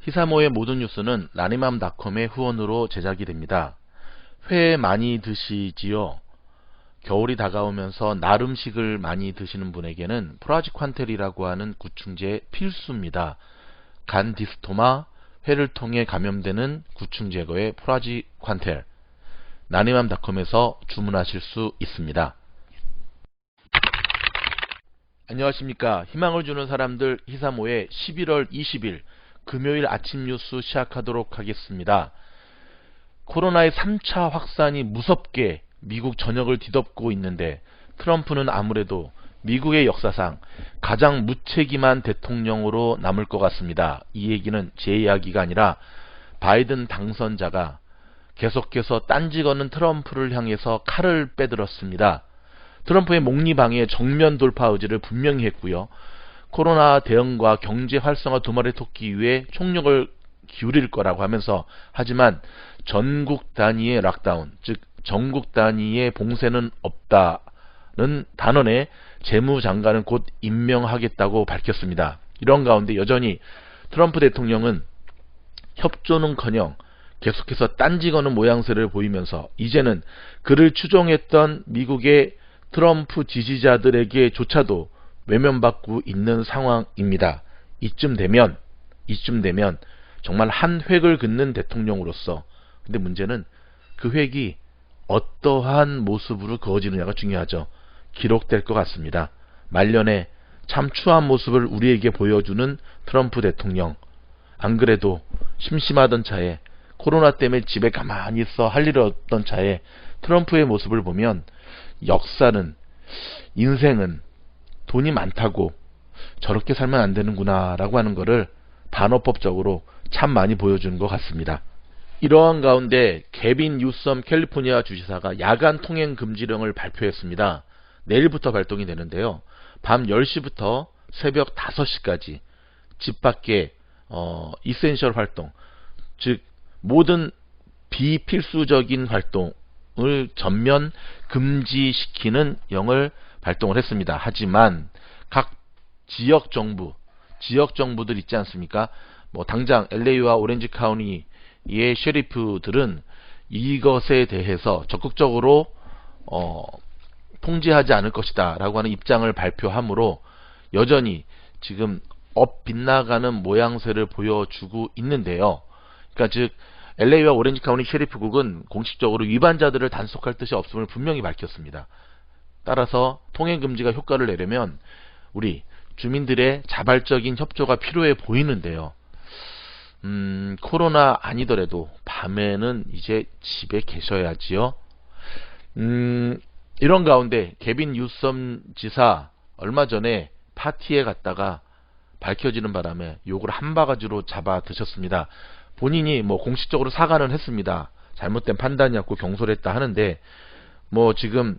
히사모의 모든 뉴스는 라니맘닷컴의 후원으로 제작이 됩니다. 회 많이 드시지요? 겨울이 다가오면서 날 음식을 많이 드시는 분에게는 프라지퀀텔이라고 하는 구충제 필수입니다. 간 디스토마, 회를 통해 감염되는 구충 제거의 프라지퀀텔. 라니맘닷컴에서 주문하실 수 있습니다. 안녕하십니까. 희망을 주는 사람들 히사모의 11월 20일 금요일 아침 뉴스 시작하도록 하겠습니다. 코로나의 3차 확산이 무섭게 미국 전역을 뒤덮고 있는데 트럼프는 아무래도 미국의 역사상 가장 무책임한 대통령으로 남을 것 같습니다. 이 얘기는 제 이야기가 아니라 바이든 당선자가 계속해서 딴지 거는 트럼프를 향해서 칼을 빼들었습니다. 트럼프의 목리방해 정면 돌파 의지를 분명히 했고요. 코로나 대응과 경제 활성화 두 마리 토끼 위에 총력을 기울일 거라고 하면서, 하지만 전국 단위의 락다운, 즉 전국 단위의 봉쇄는 없다는 단언에 재무장관은 곧 임명하겠다고 밝혔습니다. 이런 가운데 여전히 트럼프 대통령은 협조는커녕 계속해서 딴지 거는 모양새를 보이면서 이제는 그를 추종했던 미국의 트럼프 지지자들에게조차도 외면받고 있는 상황입니다. 이쯤 되면 정말 한 획을 긋는 대통령으로서, 근데 문제는 그 획이 어떠한 모습으로 그어지느냐가 중요하죠. 기록될 것 같습니다. 말년에 참 추한 모습을 우리에게 보여주는 트럼프 대통령. 안 그래도 심심하던 차에, 코로나 때문에 집에 가만히 있어 할 일 없던 차에 트럼프의 모습을 보면 역사는, 인생은 돈이 많다고 저렇게 살면 안 되는구나 라고 하는 거를 반어법적으로 참 많이 보여주는 것 같습니다. 이러한 가운데 개빈 뉴섬 캘리포니아 주지사가 야간 통행 금지령을 발표했습니다. 내일부터 발동이 되는데요. 밤 10시부터 새벽 5시까지 집 밖에 이센셜 활동, 즉 모든 비필수적인 활동을 전면 금지시키는 영을 발동을 했습니다. 하지만 각 지역 정부들 있지 않습니까? 뭐 당장 LA와 오렌지 카운티의 셰리프들은 이것에 대해서 적극적으로 통제하지 않을 것이다 라고 하는 입장을 발표하므로 여전히 지금 빗나가는 모양새를 보여주고 있는데요. 그러니까 즉 LA와 오렌지 카운티 셰리프국은 공식적으로 위반자들을 단속할 뜻이 없음을 분명히 밝혔습니다. 따라서 통행금지가 효과를 내려면 우리 주민들의 자발적인 협조가 필요해 보이는데요. 코로나 아니더라도 밤에는 이제 집에 계셔야지요. 이런 가운데 개빈 뉴섬 지사 얼마 전에 파티에 갔다가 밝혀지는 바람에 욕을 한 바가지로 잡아 드셨습니다. 본인이 뭐 공식적으로 사과는 했습니다. 잘못된 판단이었고 경솔했다 하는데, 뭐 지금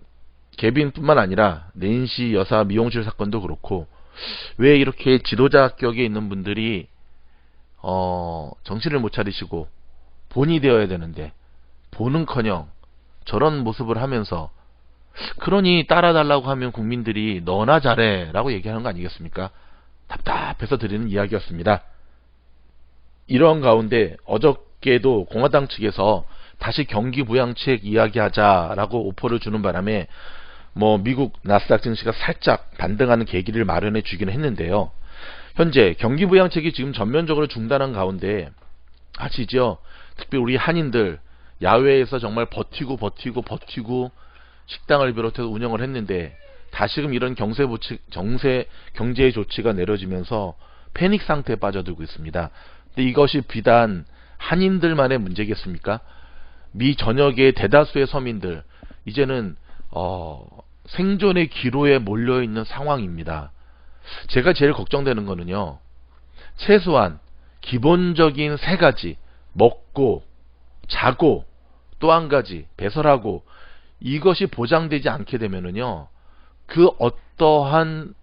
개빈뿐만 아니라 낸시 여사 미용실 사건도 그렇고, 왜 이렇게 지도자 격에 있는 분들이 정신을 못 차리시고 본이 되어야 되는데 보는커녕 저런 모습을 하면서, 그러니 따라달라고 하면 국민들이 너나 잘해 라고 얘기하는 거 아니겠습니까? 답답해서 드리는 이야기였습니다. 이런 가운데 어저께도 공화당 측에서 다시 경기 부양책 이야기하자라고 오퍼를 주는 바람에 뭐 미국 나스닥 증시가 살짝 반등하는 계기를 마련해 주기는 했는데요. 현재 경기 부양책이 지금 전면적으로 중단한 가운데 아시죠? 특히 우리 한인들 야외에서 정말 버티고 식당을 비롯해서 운영을 했는데 다시금 이런 경제의 조치가 내려지면서 패닉 상태에 빠져들고 있습니다. 근데 이것이 비단 한인들만의 문제겠습니까? 미 전역의 대다수의 서민들 이제는 생존의 기로에 몰려있는 상황입니다. 제가 제일 걱정되는 거는요, 최소한 기본적인 세 가지, 먹고 자고 또 한 가지 배설하고, 이것이 보장되지 않게 되면은요, 그 어떠한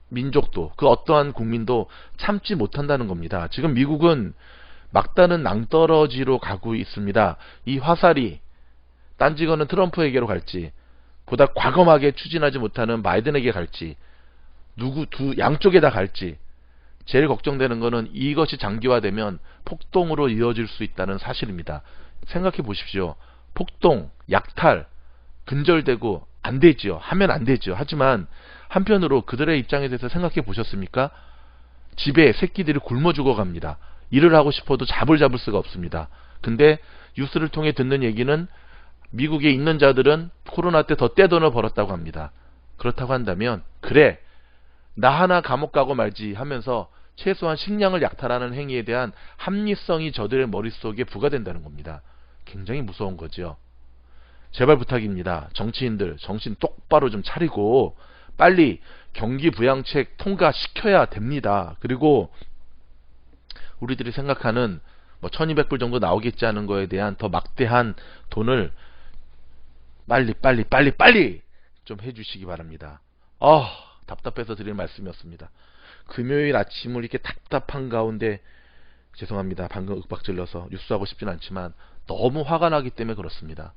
민족도, 그 어떠한 국민도 참지 못한다는 겁니다. 지금 미국은 막다른 낭떠러지로 가고 있습니다. 이 화살이 딴지 거는 트럼프에게로 갈지, 보다 과감하게 추진하지 못하는 바이든에게 갈지, 양쪽에 다 갈지, 제일 걱정되는 거는 이것이 장기화되면 폭동으로 이어질 수 있다는 사실입니다. 생각해 보십시오. 폭동, 약탈, 근절되고 안 되지요. 하면 안 되죠. 하지만 한편으로 그들의 입장에 대해서 생각해 보셨습니까? 집에 새끼들이 굶어 죽어갑니다. 일을 하고 싶어도 잡을 수가 없습니다. 근데 뉴스를 통해 듣는 얘기는 미국에 있는 자들은 코로나 때 더 떼돈을 벌었다고 합니다. 그렇다고 한다면 그래 나 하나 감옥 가고 말지 하면서 최소한 식량을 약탈하는 행위에 대한 합리성이 저들의 머릿속에 부과된다는 겁니다. 굉장히 무서운 거죠. 제발 부탁입니다. 정치인들 정신 똑바로 좀 차리고 빨리 경기 부양책 통과시켜야 됩니다. 그리고 우리들이 생각하는 뭐 1200불 정도 나오겠지 하는 거에 대한 더 막대한 돈을 빨리 좀 해주시기 바랍니다. 답답해서 드리는 말씀이었습니다. 금요일 아침을 이렇게 답답한 가운데 죄송합니다. 방금 윽박질러서 뉴스하고 싶진 않지만 너무 화가 나기 때문에 그렇습니다.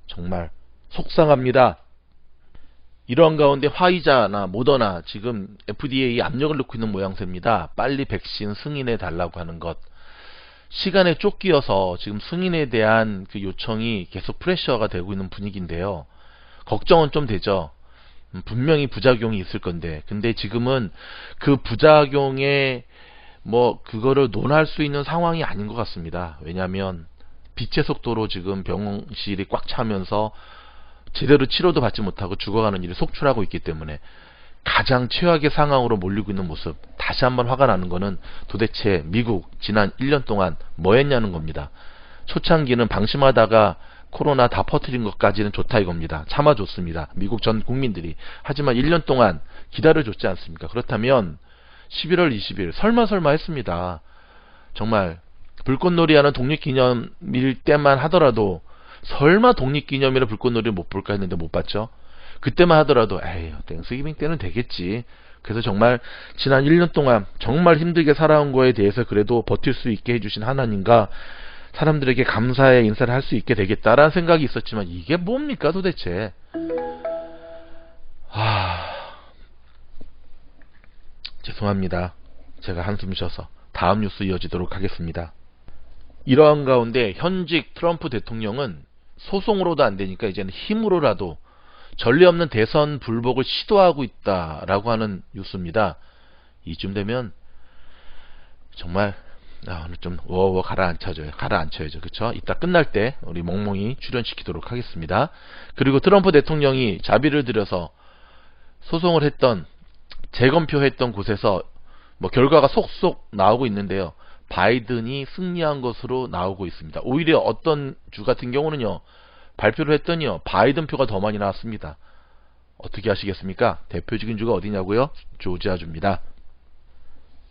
정말 속상합니다. 이러한 가운데 화이자나 모더나 지금 FDA에 압력을 넣고 있는 모양새입니다. 빨리 백신 승인해 달라고 하는 것. 시간에 쫓기어서 지금 승인에 대한 그 요청이 계속 프레셔가 되고 있는 분위기인데요. 걱정은 좀 되죠. 분명히 부작용이 있을 건데 근데 지금은 그 부작용에 뭐 그거를 논할 수 있는 상황이 아닌 것 같습니다. 왜냐하면 빛의 속도로 지금 병실이 꽉 차면서 제대로 치료도 받지 못하고 죽어가는 일이 속출하고 있기 때문에 가장 최악의 상황으로 몰리고 있는 모습. 다시 한번 화가 나는 거는 도대체 미국 지난 1년 동안 뭐 했냐는 겁니다. 초창기는 방심하다가 코로나 다 퍼뜨린 것까지는 좋다 이겁니다. 참아줬습니다. 미국 전 국민들이. 하지만 1년 동안 기다려줬지 않습니까? 그렇다면 11월 20일 설마 했습니다. 정말 불꽃놀이하는 독립기념일 때만 하더라도 설마 독립기념일에 불꽃놀이를 못 볼까 했는데 못 봤죠. 그때만 하더라도 에이 땡스기빙 때는 되겠지. 그래서 정말 지난 1년 동안 정말 힘들게 살아온 거에 대해서 그래도 버틸 수 있게 해주신 하나님과 사람들에게 감사의 인사를 할 수 있게 되겠다라는 생각이 있었지만 이게 뭡니까 도대체. 죄송합니다. 제가 한숨 쉬어서 다음 뉴스 이어지도록 하겠습니다. 이러한 가운데 현직 트럼프 대통령은 소송으로도 안 되니까 이제는 힘으로라도 전례 없는 대선 불복을 시도하고 있다라고 하는 뉴스입니다. 이쯤 되면 정말 오늘 좀 워워 가라앉혀야죠. 그쵸? 이따 끝날 때 우리 멍멍이 출연시키도록 하겠습니다. 그리고 트럼프 대통령이 자비를 들여서 소송을 했던 재검표했던 곳에서 뭐 결과가 속속 나오고 있는데요. 바이든이 승리한 것으로 나오고 있습니다. 오히려 어떤 주 같은 경우는요. 발표를 했더니요. 바이든 표가 더 많이 나왔습니다. 어떻게 하시겠습니까? 대표적인 주가 어디냐고요? 조지아주입니다.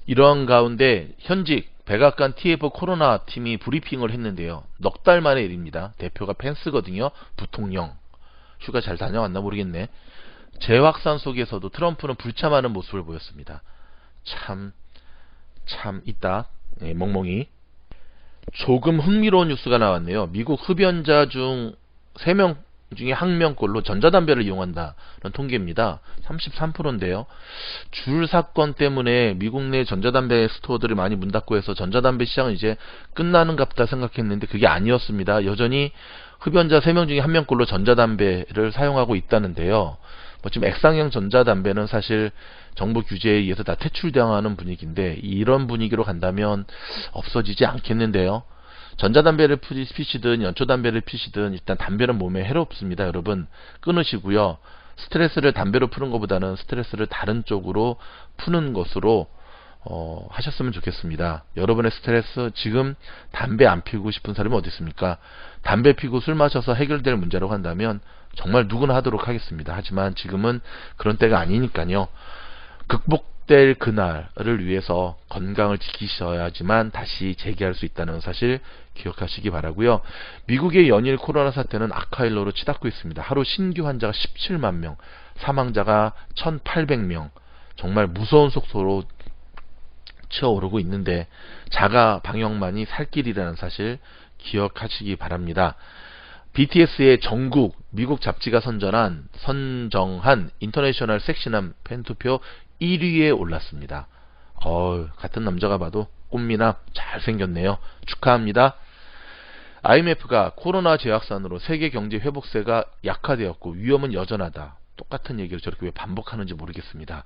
이러한 가운데 현직 백악관 TF 코로나 팀이 브리핑을 했는데요. 넉 달 만의 일입니다. 대표가 펜스거든요. 부통령. 휴가 잘 다녀왔나 모르겠네. 재확산 속에서도 트럼프는 불참하는 모습을 보였습니다. 참 있다. 네, 멍멍이. 조금 흥미로운 뉴스가 나왔네요. 미국 흡연자 중 3명 중에 1명꼴로 전자담배를 이용한다는 통계입니다. 33%인데요. 줄 사건 때문에 미국 내 전자담배 스토어들이 많이 문 닫고 해서 전자담배 시장은 이제 끝나는가 보다 생각했는데 그게 아니었습니다. 여전히 흡연자 3명 중에 1명꼴로 전자담배를 사용하고 있다는데요. 지금 액상형 전자담배는 사실 정부 규제에 의해서 다 퇴출당하는 분위기인데 이런 분위기로 간다면 없어지지 않겠는데요. 전자담배를 피시든 연초담배를 피시든 일단 담배는 몸에 해롭습니다. 여러분 끊으시고요. 스트레스를 담배로 푸는 것보다는 스트레스를 다른 쪽으로 푸는 것으로 하셨으면 좋겠습니다. 여러분의 스트레스 지금 담배 안 피우고 싶은 사람이 어디 있습니까? 담배 피고 술 마셔서 해결될 문제라고 한다면 정말 누구나 하도록 하겠습니다. 하지만 지금은 그런 때가 아니니까요. 극복될 그날을 위해서 건강을 지키셔야지만 다시 재기할 수 있다는 사실 기억하시기 바라고요. 미국의 연일 코로나 사태는 악화일로로 치닫고 있습니다. 하루 신규 환자가 17만 명, 사망자가 1,800명. 정말 무서운 속도로 치어오르고 있는데 자가 방역만이 살 길이라는 사실 기억하시기 바랍니다. BTS의 정국 미국 잡지가 선정한 인터내셔널 섹시남 팬투표 1위에 올랐습니다. 같은 남자가 봐도 꽃미남 잘생겼네요. 축하합니다. IMF가 코로나 재확산으로 세계 경제 회복세가 약화되었고 위험은 여전하다. 똑같은 얘기를 저렇게 왜 반복하는지 모르겠습니다.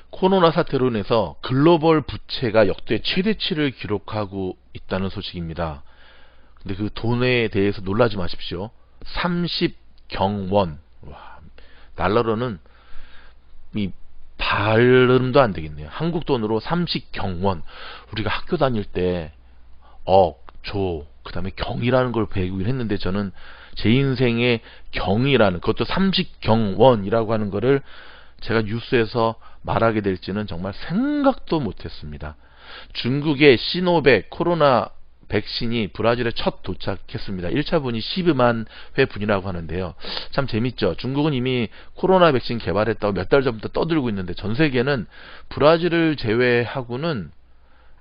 코로나 사태로 인해서 글로벌 부채가 역대 최대치를 기록하고 있다는 소식입니다. 근데 그 돈에 대해서 놀라지 마십시오. 30경원. 와, 달러로는 이 발음도 안 되겠네요. 한국 돈으로 30경원. 우리가 학교 다닐 때 조, 그 다음에 경이라는 걸 배우긴 했는데 저는 제 인생의 경이라는, 그것도 30경원이라고 하는 거를 제가 뉴스에서 말하게 될지는 정말 생각도 못했습니다. 중국의 시노백 코로나 백신이 브라질에 첫 도착했습니다. 1차 분이 12만 회 분이라고 하는데요. 참 재밌죠. 중국은 이미 코로나 백신 개발했다고 몇 달 전부터 떠들고 있는데 전 세계는 브라질을 제외하고는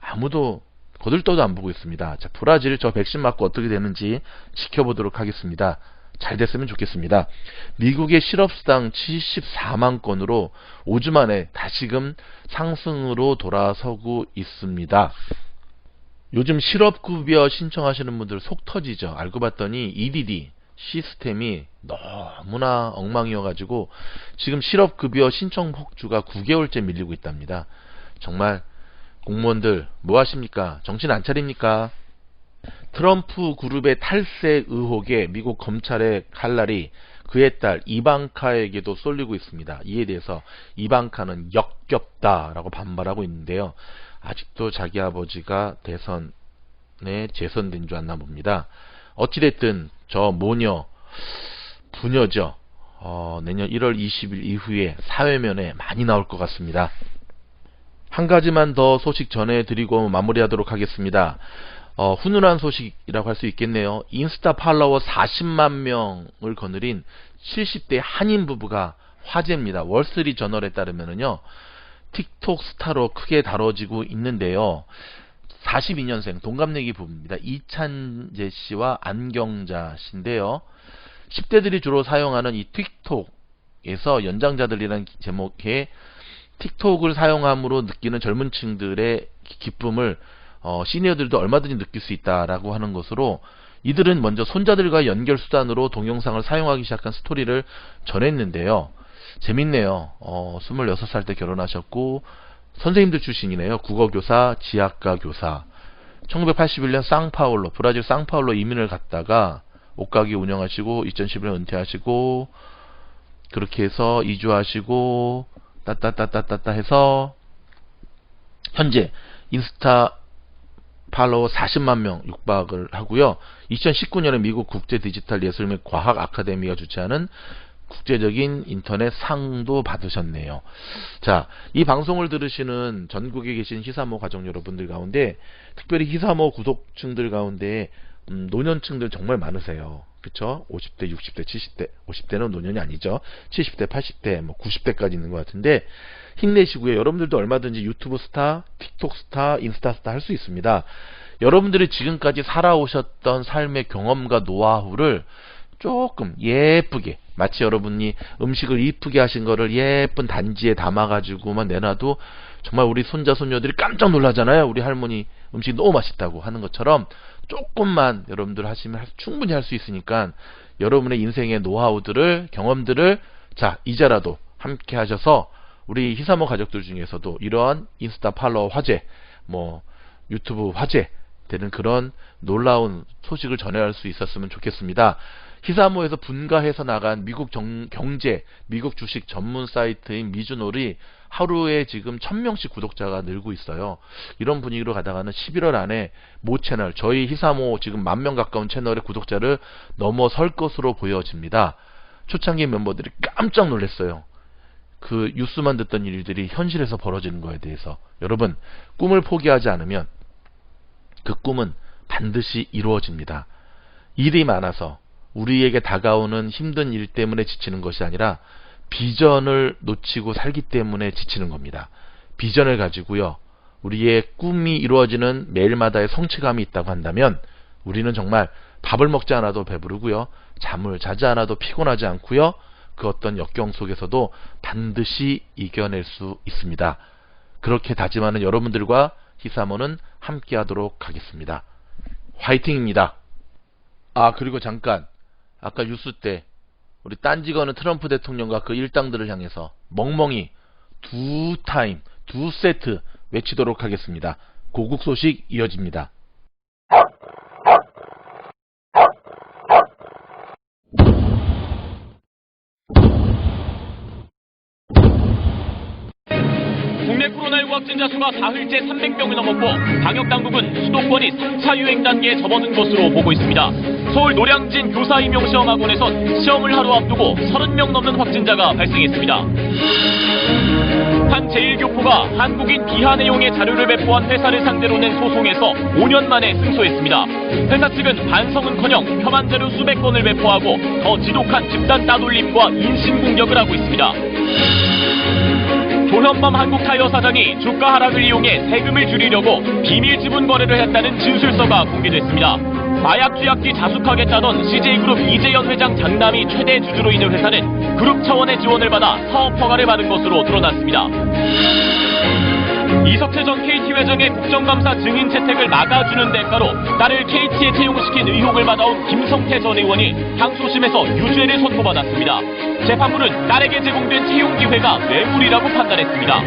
아무도 거들떠도 안 보고 있습니다. 자, 브라질 저 백신 맞고 어떻게 되는지 지켜보도록 하겠습니다. 잘 됐으면 좋겠습니다. 미국의 실업수당 74만 건으로 5주 만에 다시금 상승으로 돌아서고 있습니다. 요즘 실업급여 신청하시는 분들 속 터지죠. 알고 봤더니 EDD 시스템이 너무나 엉망이어가지고 지금 실업급여 신청 폭주가 9개월째 밀리고 있답니다. 정말 공무원들 뭐 하십니까? 정신 안 차립니까? 트럼프 그룹의 탈세 의혹에 미국 검찰의 칼날이 그의 딸 이방카에게도 쏠리고 있습니다. 이에 대해서 이방카는 역겹다라고 반발하고 있는데요. 아직도 자기 아버지가 대선에 재선된 줄 아나 봅니다. 어찌됐든 저 모녀 부녀죠. 내년 1월 20일 이후에 사회면에 많이 나올 것 같습니다. 한 가지만 더 소식 전해드리고 마무리하도록 하겠습니다. 훈훈한 소식이라고 할 수 있겠네요. 인스타 팔로워 40만 명을 거느린 70대 한인 부부가 화제입니다. 월스트리트 저널에 따르면요, 틱톡 스타로 크게 다뤄지고 있는데요. 42년생 동갑내기 부부입니다. 이찬재 씨와 안경자 씨인데요. 10대들이 주로 사용하는 이 틱톡에서 연장자들이라는 제목의 틱톡을 사용함으로 느끼는 젊은 층들의 기쁨을 시니어들도 얼마든지 느낄 수 있다라고 하는 것으로 이들은 먼저 손자들과 연결 수단으로 동영상을 사용하기 시작한 스토리를 전했는데요. 재밌네요. 26살 때 결혼하셨고 선생님들 출신이네요. 국어교사, 지학과 교사. 1981년 상파울로, 브라질 상파울로 이민을 갔다가 옷가게 운영하시고 2011년 은퇴하시고 그렇게 해서 이주하시고 따따따따따따 해서 현재 인스타 팔로워 40만 명 육박을 하고요. 2019년에 미국 국제 디지털 예술 및 과학 아카데미가 주최하는 국제적인 인터넷 상도 받으셨네요. 자, 이 방송을 들으시는 전국에 계신 히사모 가족 여러분들 가운데 특별히 히사모 구독층들 가운데 노년층들 정말 많으세요. 그쵸? 50대, 60대, 70대, 50대는 노년이 아니죠. 70대, 80대, 90대까지 있는 것 같은데 힘내시고요. 여러분들도 얼마든지 유튜브 스타, 틱톡 스타, 인스타 스타 할 수 있습니다. 여러분들이 지금까지 살아오셨던 삶의 경험과 노하우를 조금 예쁘게, 마치 여러분이 음식을 이쁘게 하신 거를 예쁜 단지에 담아가지고만 내놔도 정말 우리 손자 손녀들이 깜짝 놀라잖아요. 우리 할머니 음식이 너무 맛있다고 하는 것처럼 조금만 여러분들 하시면 충분히 할 수 있으니까 여러분의 인생의 노하우들을, 경험들을 자 이제라도 함께 하셔서 우리 히사모 가족들 중에서도 이러한 인스타 팔로워 화제, 유튜브 화제 되는 그런 놀라운 소식을 전할 수 있었으면 좋겠습니다. 히사모에서 분가해서 나간 미국 경제, 미국 주식 전문 사이트인 미주놀이 하루에 지금 1000명씩 구독자가 늘고 있어요. 이런 분위기로 가다가는 11월 안에 모 채널, 저희 히사모 지금 10,000명 가까운 채널의 구독자를 넘어설 것으로 보여집니다. 초창기 멤버들이 깜짝 놀랐어요. 그 뉴스만 듣던 일들이 현실에서 벌어지는 거에 대해서. 여러분, 꿈을 포기하지 않으면 그 꿈은 반드시 이루어집니다. 일이 많아서 우리에게 다가오는 힘든 일 때문에 지치는 것이 아니라 비전을 놓치고 살기 때문에 지치는 겁니다. 비전을 가지고요, 우리의 꿈이 이루어지는 매일마다의 성취감이 있다고 한다면 우리는 정말 밥을 먹지 않아도 배부르고요, 잠을 자지 않아도 피곤하지 않고요, 그 어떤 역경 속에서도 반드시 이겨낼 수 있습니다. 그렇게 다짐하는 여러분들과 히사모는 함께하도록 하겠습니다. 화이팅입니다. 그리고 잠깐, 아까 뉴스 때 우리 딴지거는 트럼프 대통령과 그 일당들을 향해서 멍멍이 두 세트 외치도록 하겠습니다. 고국 소식 이어집니다. 국내 코로나19 확진자 수가 사흘째 300명을 넘었고 방역당국은 수도권이 3차 유행 단계에 접어든 것으로 보고 있습니다. 서울 노량진 교사 임용 시험학원에선 시험을 하루 앞두고 30명 넘는 확진자가 발생했습니다. 한 제1교포가 한국인 비하 내용의 자료를 배포한 회사를 상대로 낸 소송에서 5년 만에 승소했습니다. 회사 측은 반성은커녕 혐한 자료 수백 건을 배포하고 더 지독한 집단 따돌림과 인신공격을 하고 있습니다. 조현범 한국타이어 사장이 주가 하락을 이용해 세금을 줄이려고 비밀 지분 거래를 했다는 진술서가 공개됐습니다. 마약 쥐약기 자숙하겠다던 CJ그룹 이재현 회장 장남이 최대 주주로 있는 회사는 그룹 차원의 지원을 받아 사업 허가를 받은 것으로 드러났습니다. 이석채 전 KT 회장의 국정감사 증인 채택을 막아주는 대가로 딸을 KT에 채용시킨 의혹을 받아온 김성태 전 의원이 항소심에서 유죄를 선고받았습니다. 재판부는 딸에게 제공된 채용 기회가 뇌물이라고 판단했습니다.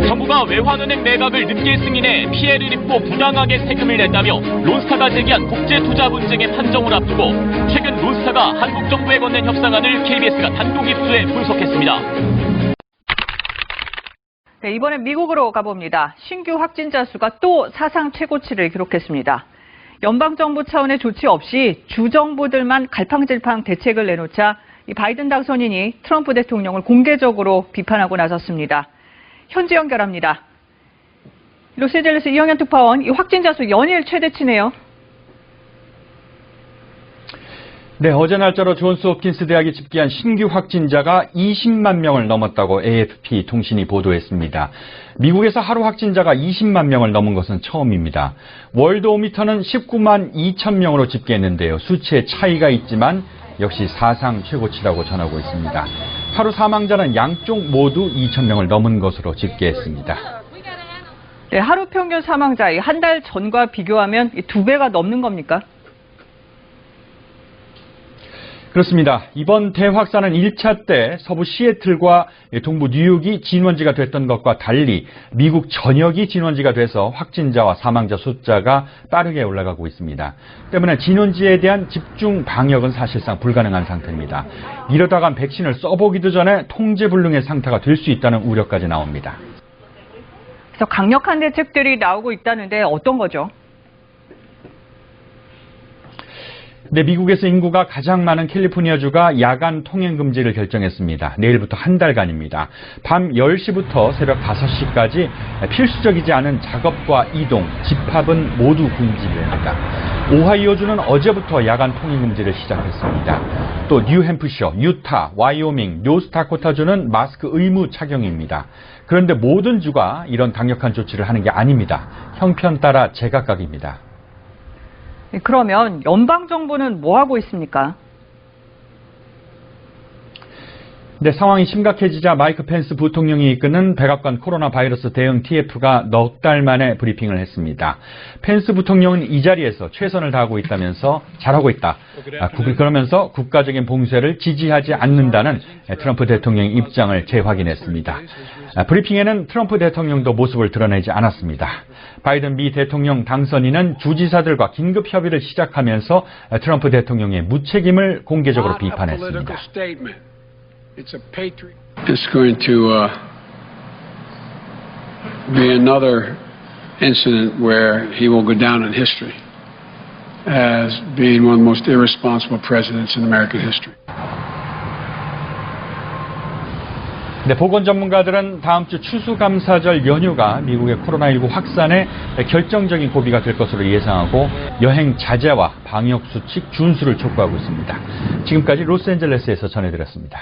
정부가 외환은행 매각을 늦게 승인해 피해를 입고 부당하게 세금을 냈다며 론스타가 제기한 국제투자 분쟁의 판정을 앞두고 최근 론스타가 한국 정부에 건넨 협상안을 KBS가 단독 입수해 분석했습니다. 네, 이번엔 미국으로 가봅니다. 신규 확진자 수가 또 사상 최고치를 기록했습니다. 연방정부 차원의 조치 없이 주정부들만 갈팡질팡 대책을 내놓자 이 바이든 당선인이 트럼프 대통령을 공개적으로 비판하고 나섰습니다. 현지 연결합니다. 로스앤젤레스 이영현 특파원, 이 확진자 수 연일 최대치네요. 네, 어제 날짜로 존스 홉킨스 대학이 집계한 신규 확진자가 20만 명을 넘었다고 AFP 통신이 보도했습니다. 미국에서 하루 확진자가 20만 명을 넘은 것은 처음입니다. 월드오미터는 19만 2천 명으로 집계했는데요. 수치의 차이가 있지만 역시 사상 최고치라고 전하고 있습니다. 하루 사망자는 양쪽 모두 2천 명을 넘은 것으로 집계했습니다. 네, 하루 평균 사망자 한 달 전과 비교하면 2배가 넘는 겁니까? 그렇습니다. 이번 대확산은 1차 때 서부 시애틀과 동부 뉴욕이 진원지가 됐던 것과 달리 미국 전역이 진원지가 돼서 확진자와 사망자 숫자가 빠르게 올라가고 있습니다. 때문에 진원지에 대한 집중 방역은 사실상 불가능한 상태입니다. 이러다간 백신을 써보기도 전에 통제불능의 상태가 될 수 있다는 우려까지 나옵니다. 그래서 강력한 대책들이 나오고 있다는데 어떤 거죠? 네, 미국에서 인구가 가장 많은 캘리포니아주가 야간 통행 금지를 결정했습니다. 내일부터 한 달간입니다. 밤 10시부터 새벽 5시까지 필수적이지 않은 작업과 이동, 집합은 모두 금지됩니다. 오하이오주는 어제부터 야간 통행 금지를 시작했습니다. 또 뉴햄프셔, 유타, 와이오밍, 노스다코타주는 마스크 의무 착용입니다. 그런데 모든 주가 이런 강력한 조치를 하는 게 아닙니다. 형편 따라 제각각입니다. 그러면 연방정부는 뭐 하고 있습니까? 네, 상황이 심각해지자 마이크 펜스 부통령이 이끄는 백악관 코로나 바이러스 대응 TF가 넉 달 만에 브리핑을 했습니다. 펜스 부통령은 이 자리에서 최선을 다하고 있다면서 잘하고 있다. 그러면서 국가적인 봉쇄를 지지하지 않는다는 트럼프 대통령의 입장을 재확인했습니다. 브리핑에는 트럼프 대통령도 모습을 드러내지 않았습니다. 바이든 미 대통령 당선인은 주지사들과 긴급 협의를 시작하면서 트럼프 대통령의 무책임을 공개적으로 비판했습니다. It's going to be another incident where he will go down in history as being one of the most irresponsible presidents in American history. 네, 보건 전문가들은 다음 주 추수감사절 연휴가 미국의 코로나19 확산에 결정적인 고비가 될 것으로 예상하고 여행 자제와 방역 수칙 준수를 촉구하고 있습니다. 지금까지 로스앤젤레스에서 전해드렸습니다.